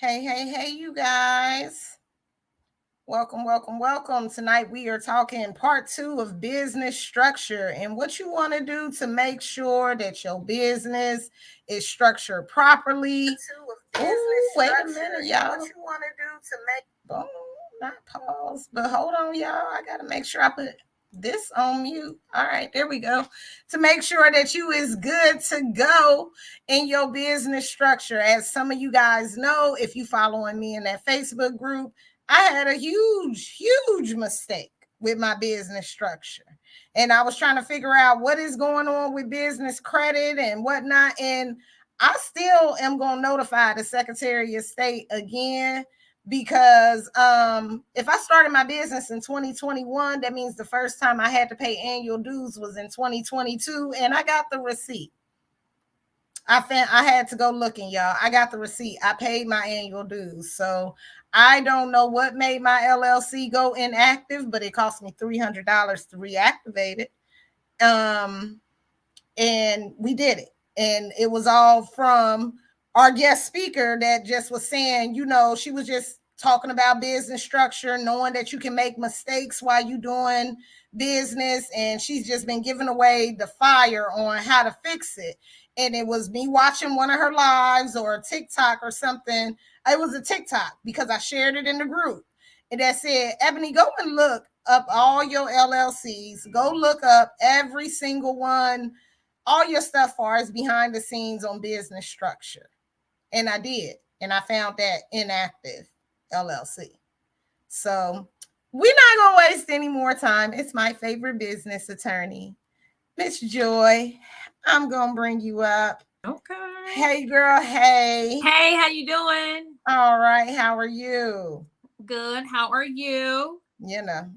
Hey, you guys. Welcome. Tonight we are talking part two of business structure and what you want to do to make sure that your business is structured properly. Wait a minute, y'all. What you want to do to make not pause, but hold on, y'all. I got to make sure I put this on mute. All right, there we go. To make sure that you is good to go in your business structure. As some of you guys know, if you following me in that Facebook group, I had a huge mistake with my business structure. And I was trying to figure out what is going on with business credit and whatnot. And I still am going to notify the Secretary of State again because if I started my business in 2021, that means the first time I had to pay annual dues was in 2022, and I got the receipt. I had to go looking, y'all. I got the receipt. I paid my annual dues. So I don't know what made my LLC go inactive, but it cost me $300 to reactivate it. And we did it. And it was all from our guest speaker that just was saying, she was just talking about business structure, knowing that you can make mistakes while you're doing business. And she's just been giving away the fire on how to fix it. And it was me watching one of her lives or a TikTok or something. It was a TikTok because I shared it in the group. And that said, Ebony, go and look up all your LLCs. Go look up every single one, all your stuff far as behind the scenes on business structure. And I did. And I found that inactive LLC. So we're not going to waste any more time. It's my favorite business attorney, Miss Joy. I'm going to bring you up. Okay. Hey, girl. Hey. Hey, how you doing? All right. How are you? Good. How are you?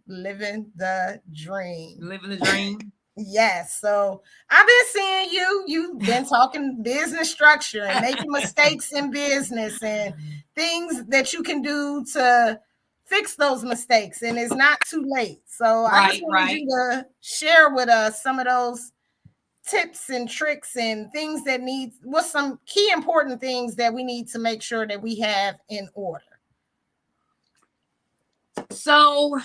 Living the dream. Living the dream. Yes. So I've been seeing you. You've been talking business structure and making mistakes in business and things that you can do to fix those mistakes. And it's not too late. So I just wanted you to share with us some of those tips and tricks and things that what's some key important things that we need to make sure that we have in order. So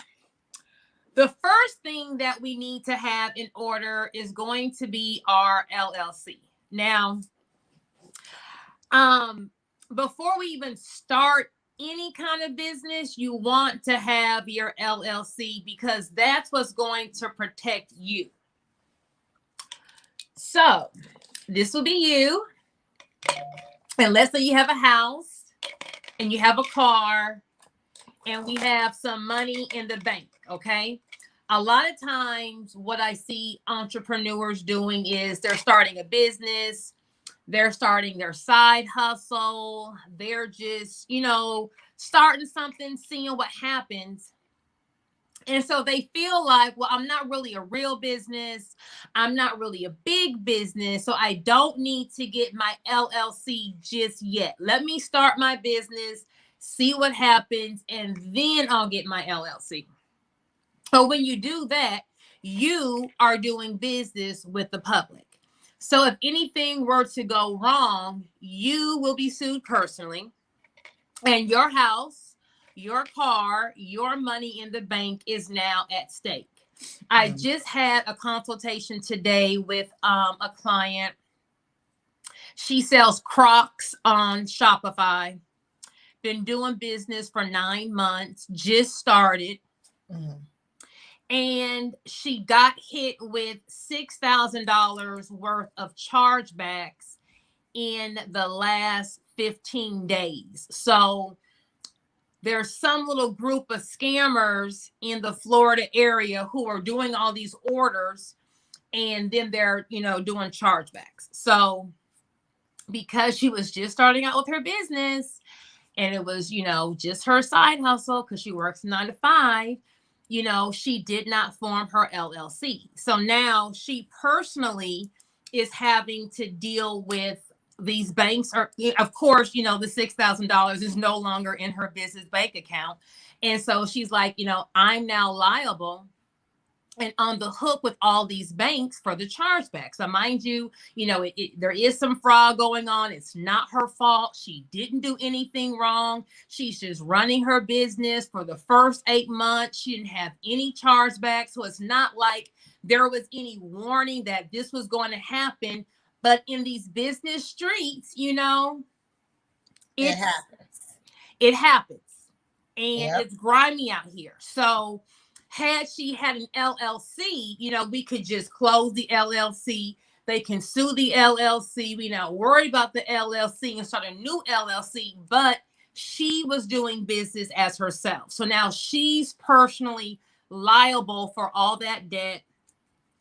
the first thing that we need to have in order is going to be our LLC. Now, before we even start any kind of business, you want to have your LLC because that's what's going to protect you. So this will be you. And let's say you have a house and you have a car and we have some money in the bank, okay? A lot of times what I see entrepreneurs doing is they're starting a business, they're starting their side hustle, they're just, starting something, seeing what happens. And so they feel like, well, I'm not really a real business. I'm not really a big business. So I don't need to get my LLC just yet. Let me start my business, see what happens, and then I'll get my LLC. So when you do that, you are doing business with the public. So if anything were to go wrong, you will be sued personally, and your house, your car, your money in the bank is now at stake. I just had a consultation today with a client. She sells Crocs on Shopify. Been doing business for 9 months, just started. And she got hit with $6,000 worth of chargebacks in the last 15 days. So there's some little group of scammers in the Florida area who are doing all these orders, and then they're, doing chargebacks. So because she was just starting out with her business and it was, just her side hustle because she works 9 to 5, she did not form her LLC. So now she personally is having to deal with these banks. Are, of course, the $6,000 is no longer in her business bank account. And so she's like, I'm now liable. and on the hook with all these banks for the chargebacks. So mind you, there is some fraud going on. It's not her fault. She didn't do anything wrong. She's just running her business for the first 8 months. She didn't have any chargebacks. So it's not like there was any warning that this was going to happen. But in these business streets, It it's happens. it happens, and Yep. it's grimy out here. So had she had an LLC, we could just close the LLC. They can sue the LLC. We not worried about the LLC and start a new LLC. But she was doing business as herself. So now she's personally liable for all that debt,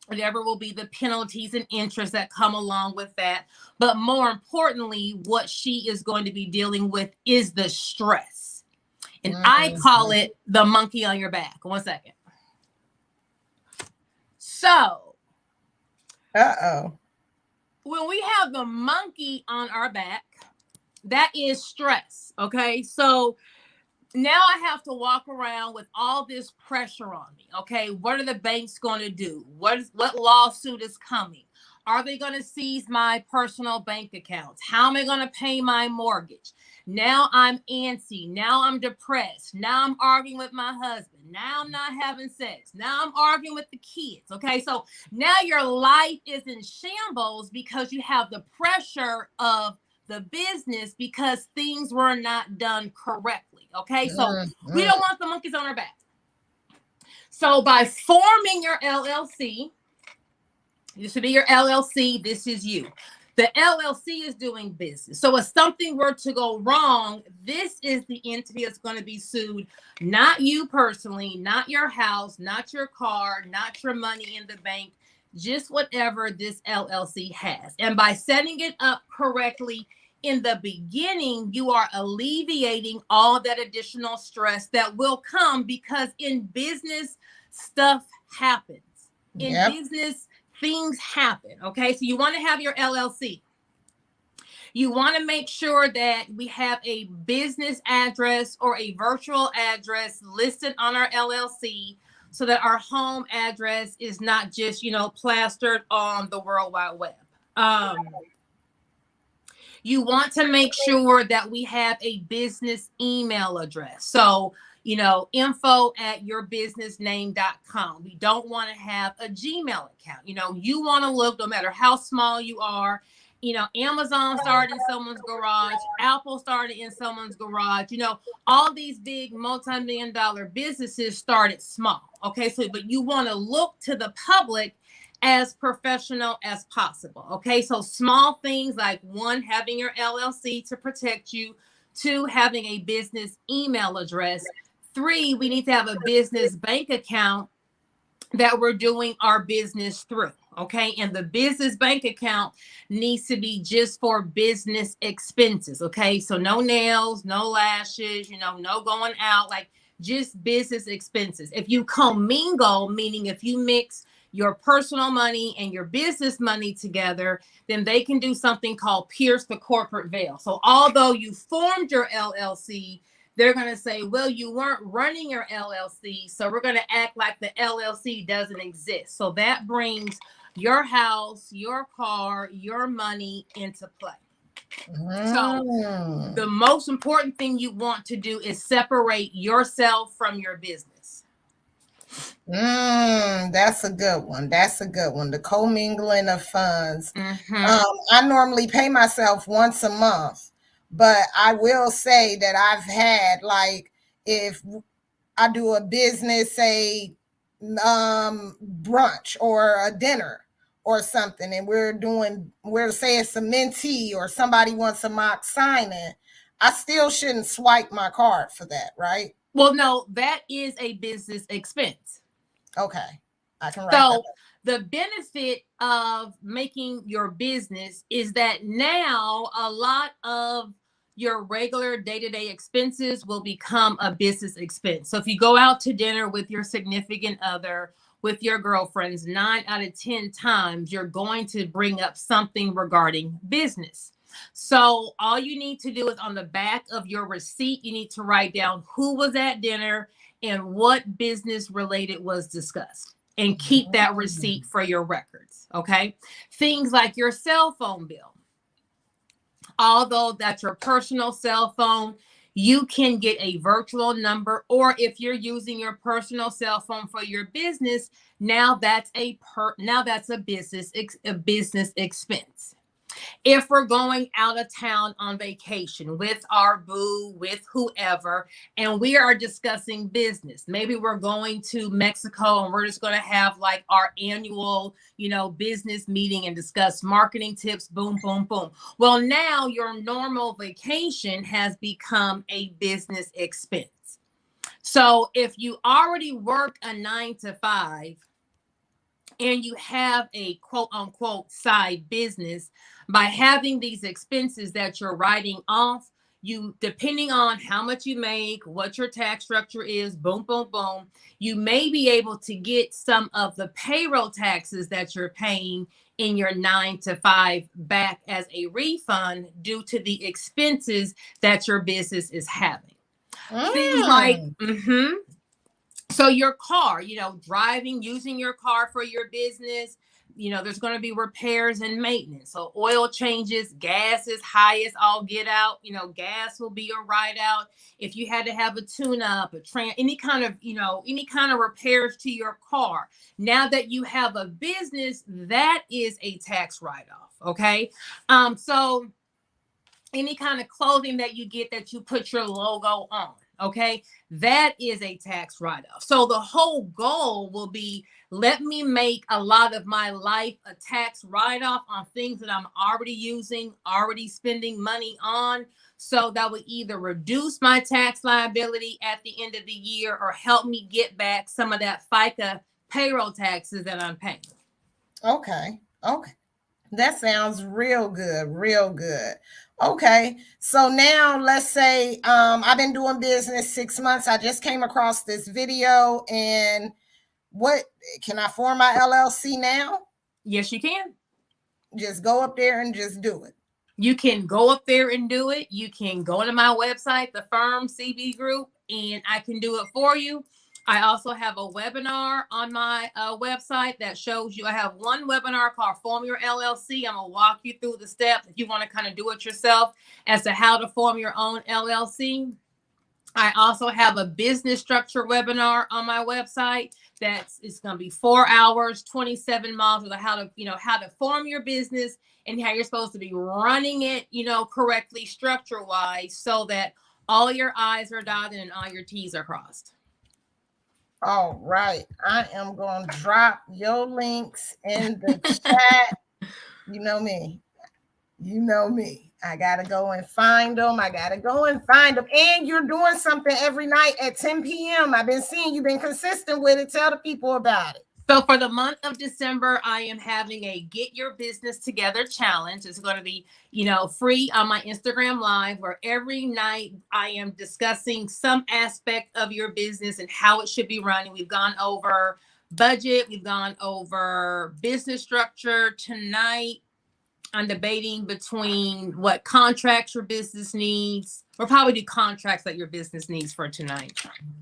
whatever will be the penalties and interest that come along with that. But more importantly, what she is going to be dealing with is the stress. And I call it the monkey on your back. 1 second. So, when we have the monkey on our back, that is stress. Okay. So now I have to walk around with all this pressure on me. Okay. What are the banks going to do? What lawsuit is coming? Are they going to seize my personal bank accounts? How am I going to pay my mortgage? Now I'm antsy. Now I'm depressed. Now I'm arguing with my husband. Now I'm not having sex. Now I'm arguing with the kids. Okay. So now your life is in shambles because you have the pressure of the business because things were not done correctly. Okay. So we don't want the monkeys on our back. So by forming your LLC, this would be your LLC. This is you. The LLC is doing business. So if something were to go wrong, this is the entity that's going to be sued, not you personally, not your house, not your car, not your money in the bank, just whatever this LLC has. And by setting it up correctly in the beginning, you are alleviating all that additional stress that will come because in business, stuff happens. In business, things happen. Okay. So you want to have your LLC. You want to make sure that we have a business address or a virtual address listed on our LLC so that our home address is not just, plastered on the World Wide Web. You want to make sure that we have a business email address. So, info@yourbusinessname.com. We don't want to have a Gmail account. You want to look, no matter how small you are. Amazon started in someone's garage. Apple started in someone's garage. All these big multi-million-dollar businesses started small. Okay. So, but you want to look to the public as professional as possible. Okay. So small things like 1, having your LLC to protect you. 2, having a business email address. 3, we need to have a business bank account that we're doing our business through. Okay. And the business bank account needs to be just for business expenses. Okay. So no nails, no lashes, no going out, like just business expenses. If you commingle, meaning if you mix your personal money and your business money together, then they can do something called pierce the corporate veil. So although you formed your LLC, they're going to say, well, you weren't running your LLC, so we're going to act like the LLC doesn't exist. So that brings your house, your car, your money into play. So the most important thing you want to do is separate yourself from your business. That's a good one. That's a good one. The commingling of funds. I normally pay myself once a month, but I will say that I've had, like, if I do a business, say, brunch or a dinner or something, and we're saying it's a mentee or somebody wants a mock signing, I still shouldn't swipe my card for that, right? Well, no, that is a business expense. Okay. I can write that up. The benefit of making your business is that now a lot of your regular day-to-day expenses will become a business expense. So if you go out to dinner with your significant other, with your girlfriends, 9 out of 10 times, you're going to bring up something regarding business. So all you need to do is on the back of your receipt, you need to write down who was at dinner and what business related was discussed. and keep that receipt for your records. Okay. Things like your cell phone bill. Although that's your personal cell phone, you can get a virtual number, or if you're using your personal cell phone for your business, now that's a business expense. If we're going out of town on vacation with our boo, with whoever, and we are discussing business, maybe we're going to Mexico and we're just going to have like our annual, business meeting and discuss marketing tips, boom, boom, boom. Well, now your normal vacation has become a business expense. So if you already work a 9 to 5, and you have a quote unquote side business, by having these expenses that you're writing off, you, depending on how much you make, what your tax structure is, boom, boom, boom, you may be able to get some of the payroll taxes that you're paying in your 9 to 5 back as a refund due to the expenses that your business is having. Things like, so your car, driving, using your car for your business, there's going to be repairs and maintenance. So oil changes, gas is highest, all get out, gas will be a write out. If you had to have a tune up, any kind of repairs to your car. Now that you have a business, that is a tax write off. Okay. So any kind of clothing that you get that you put your logo on, okay, that is a tax write-off. So the whole goal will be, let me make a lot of my life a tax write-off on things that I'm already using, already spending money on. So that would either reduce my tax liability at the end of the year or help me get back some of that FICA payroll taxes that I'm paying. Okay. That sounds real good, real good. Okay. So now let's say I've been doing business 6 months. I just came across this video, and what can I form my LLC now? Yes, you can. Just go up there and just do it. You can go up there and do it. You can go to my website, the Firm CB Group, and I can do it for you. I also have a webinar on my website that shows you. I have one webinar called Form Your LLC. I'm going to walk you through the steps if you want to kind of do it yourself as to how to form your own LLC. I also have a business structure webinar on my website it's going to be 4 hours, 27 modules of how to form your business and how you're supposed to be running it, correctly, structure wise, so that all your I's are dotted and all your T's are crossed. All right. I am going to drop your links in the chat. You know me. I got to go and find them. And you're doing something every night at 10 p.m. I've been seeing you've been consistent with it. Tell the people about it. So for the month of December, I am having a Get Your Business Together challenge. It's going to be, free on my Instagram Live, where every night I am discussing some aspect of your business and how it should be running. We've gone over budget. We've gone over business structure. Tonight, I'm debating between what contracts your business needs. We'll probably do contracts that your business needs for tonight.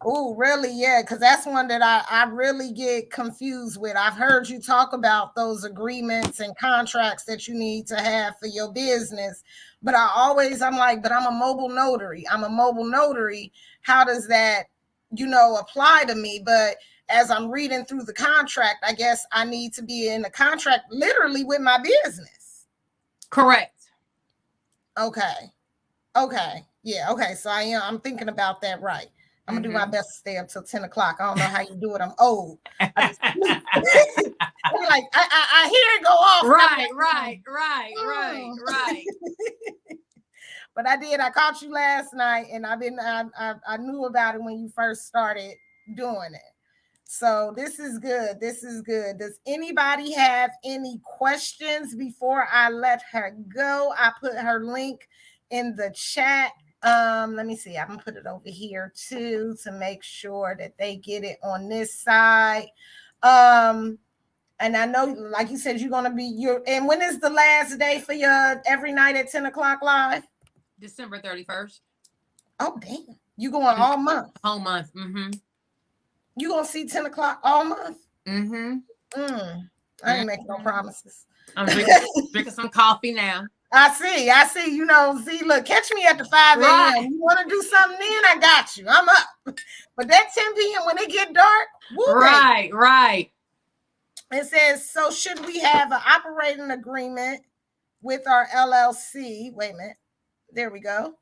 Oh, really? Yeah, because that's one that I really get confused with. I've heard you talk about those agreements and contracts that you need to have for your business. But I'm like, but I'm a mobile notary. How does that, apply to me? But as I'm reading through the contract, I guess I need to be in the contract literally with my business. Correct. Okay. Yeah. Okay. So I'm thinking about that. Right. I'm gonna do my best to stay up till 10 o'clock. I don't know how you do it. I'm old. I just like I hear it go off. Right. But I caught you last night, and I knew about it when you first started doing it. So this is good. Does anybody have any questions before I let her go? I put her link in the chat. Let me see. I'm gonna put it over here too to make sure that they get it on this side. And I know, like you said, you're gonna be and when is the last day for your every night at 10 o'clock live? December 31st. Oh damn. You going all month? Whole month. You gonna see 10 o'clock all month? Mm-hmm. I ain't making no promises. I'm drinking some coffee now. I see. You know, see, look, catch me at the 5 a.m. Right. You want to do something then? I got you. I'm up. But that 10 p.m. when it get dark, woo, baby. Right. Right. It says, so should we have an operating agreement with our LLC? Wait a minute. There we go.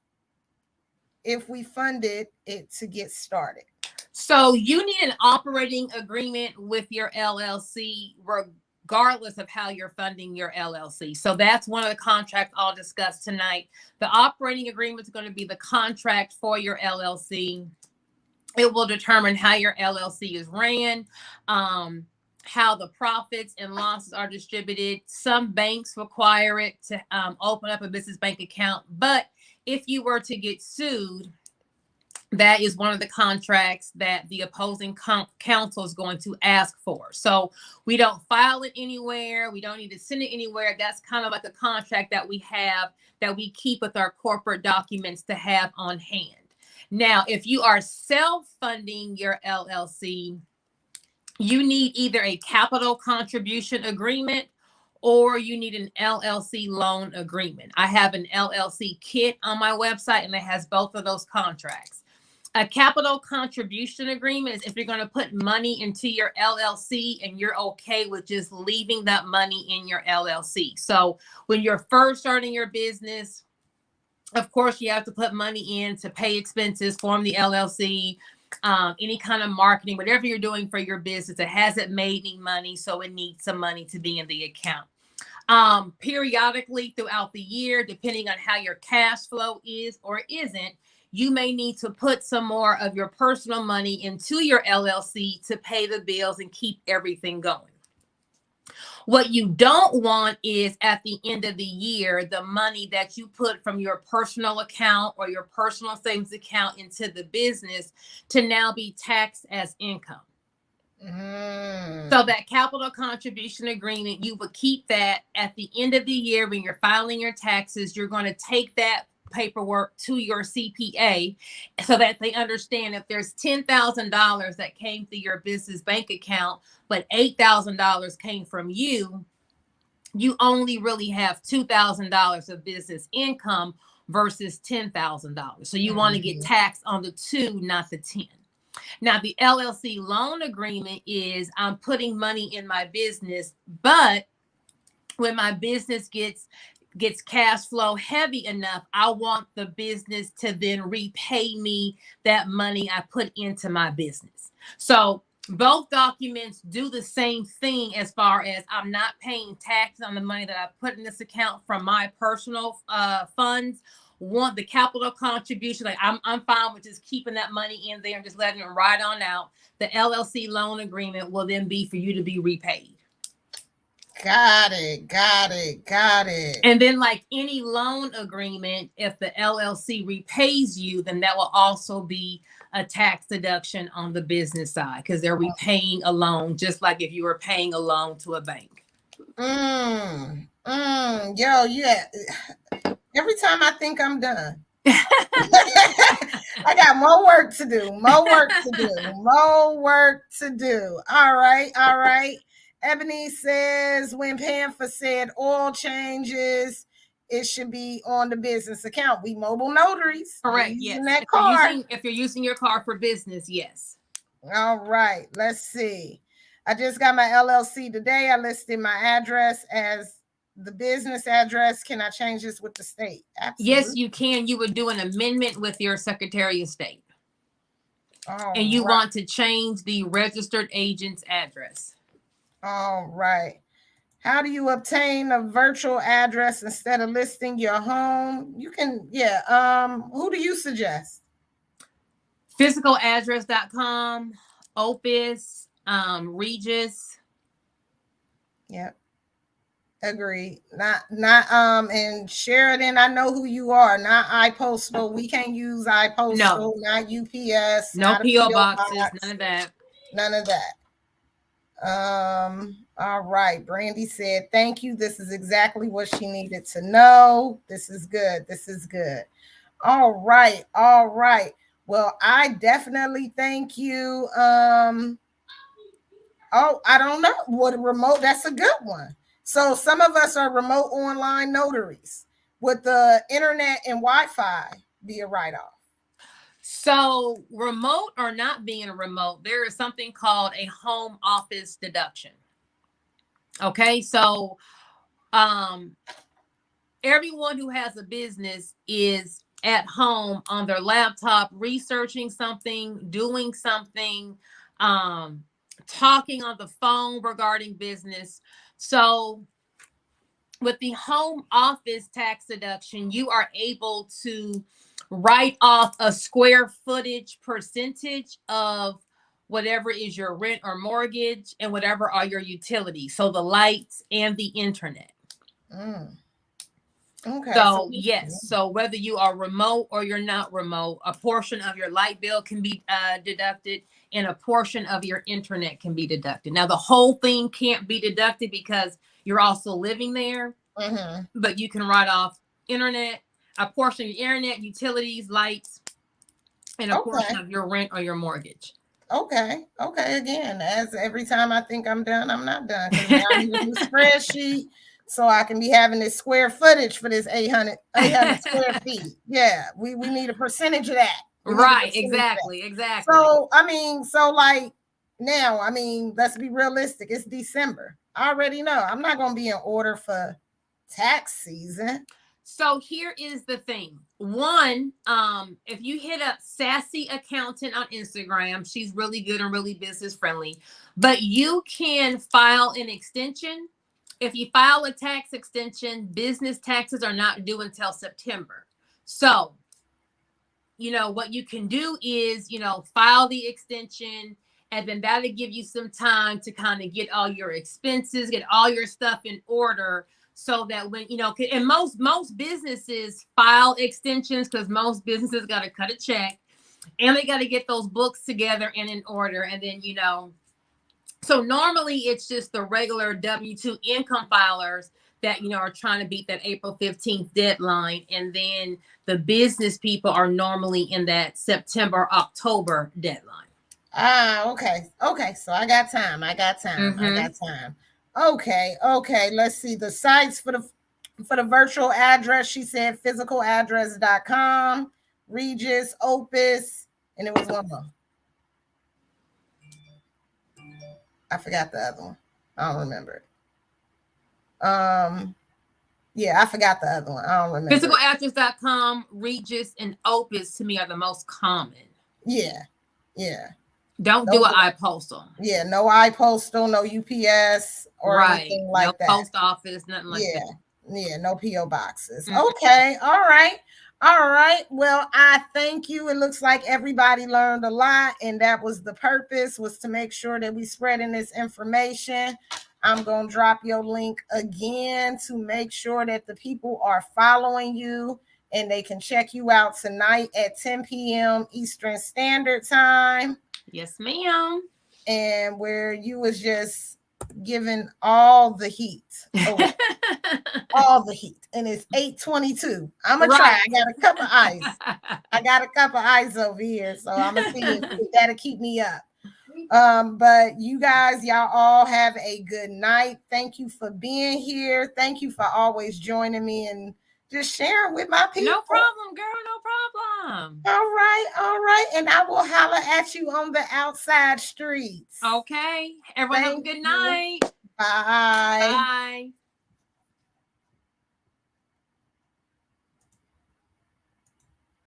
If we funded it to get started. So you need an operating agreement with your LLC, regardless of how you're funding your LLC. So that's one of the contracts I'll discuss tonight. The operating agreement is going to be the contract for your LLC. It will determine how your LLC is ran, how the profits and losses are distributed. Some banks require it to open up a business bank account, but if you were to get sued, that is one of the contracts that the opposing counsel is going to ask for. So we don't file it anywhere. We don't need to send it anywhere. That's kind of like a contract that we have that we keep with our corporate documents to have on hand. Now, if you are self-funding your LLC, you need either a capital contribution agreement or you need an LLC loan agreement. I have an LLC kit on my website and it has both of those contracts. A capital contribution agreement is if you're going to put money into your LLC and you're okay with just leaving that money in your LLC. So when you're first starting your business, of course, you have to put money in to pay expenses, form the LLC, any kind of marketing, whatever you're doing for your business. It hasn't made any money, so it needs some money to be in the account. Periodically throughout the year, depending on how your cash flow is or isn't, you may need to put some more of your personal money into your LLC to pay the bills and keep everything going. What you don't want is at the end of the year, the money that you put from your personal account or your personal savings account into the business to now be taxed as income. So that capital contribution agreement, you would keep that at the end of the year when you're filing your taxes. You're going to take that paperwork to your CPA so that they understand if there's $10,000 that came through your business bank account, but $8,000 came from you, you only really have $2,000 of business income versus $10,000. So you want to get taxed on the 2, not the 10. Now, the LLC loan agreement is I'm putting money in my business, but when my business gets cash flow heavy enough, I want the business to then repay me that money I put into my business. So both documents do the same thing as far as I'm not paying tax on the money that I put in this account from my personal funds. Want the capital contribution, like I'm fine with just keeping that money in there and just letting it ride on out. The LLC loan agreement will then be for you to be repaid. Got it. And then, like any loan agreement, if the LLC repays you, then that will also be a tax deduction on the business side because they're repaying a loan, just like if you were paying a loan to a bank. Yo, yeah. Every time I think I'm done, I got more work to do. All right. Ebony says when Panther said oil changes, it should be on the business account. We mobile notaries. Correct. Yes. That car. If you're using your car for business, yes. All right. Let's see. I just got my LLC today. I listed my address as the business address. Can I change this with the state? Absolutely. Yes, you can. You would do an amendment with your Secretary of State. And you want to change the registered agent's address. All right. How do you obtain a virtual address instead of listing your home? You can, who do you suggest? Physicaladdress.com, Opus, Regis. Yep. Agreed. Not and Sheridan, I know who you are. Not iPostal. We can't use iPostal, no. Not UPS, no PO boxes, none of that. All right. Brandy said, thank you. This is exactly what she needed to know. This is good. All right. Well, I definitely thank you. Oh, I don't know what a remote. That's a good one. So some of us are remote online notaries. Would the internet and Wi-Fi be a write-off? So, remote or not being a remote, there is something called a home office deduction. Okay, so um, everyone who has a business is at home on their laptop researching something, doing something, um, talking on the phone regarding business. So, with the home office tax deduction, you are able to write off a square footage percentage of whatever is your rent or mortgage and whatever are your utilities. So the lights and the internet. Mm. Okay, So yes, so whether you are remote or you're not remote, a portion of your light bill can be deducted, and a portion of your internet can be deducted. Now the whole thing can't be deducted because you're also living there, but you can write off internet, a portion of your internet, utilities, lights, and a portion of your rent or your mortgage. Okay. Again, as every time I think I'm done, I'm not done, because now I need a new spreadsheet so I can be having this square footage for this 800 square feet. Yeah, we need a percentage of that. Right, exactly. So like now, let's be realistic. It's December. I already know I'm not gonna be in order for tax season. So here is the thing. One, if you hit up Sassy Accountant on Instagram, she's really good and really business friendly. But you can file an extension. If you file a tax extension, business taxes are not due until September. So, what you can do is, file the extension, and then that'll give you some time to kind of get all your expenses, get all your stuff in order, so that when and most businesses file extensions because most businesses got to cut a check and they got to get those books together and in order, and then so normally it's just the regular W-2 income filers that are trying to beat that April 15th deadline, and then the business people are normally in that September October deadline. Okay. So I got time. Okay. Let's see the sites for the virtual address. She said physicaladdress.com, Regis, Opus, and it was one more. I forgot the other one. I don't remember it. Yeah, I forgot the other one. I don't remember. Physicaladdress.com, Regis, and Opus to me are the most common. Yeah. Don't do an iPostal. Yeah, no iPostal, no UPS or anything like that. No post office, nothing like that. Yeah, no PO boxes. Okay, all right. Well, I thank you. It looks like everybody learned a lot, and that was the purpose, was to make sure that we spreading this information. I'm going to drop your link again to make sure that the people are following you, and they can check you out tonight at 10 p.m. Eastern Standard Time. Yes, ma'am. And where you was just giving all the heat. All the heat. And it's 8:22. I'm going to try. I got a cup of ice over here. So I'm going to see if that'll keep me up. But you guys, y'all all have a good night. Thank you for being here. Thank you for always joining me and just sharing with my people. No problem, girl. No problem. All right. And I will holler at you on the outside streets. Okay. Everyone have a good night. Bye. Bye.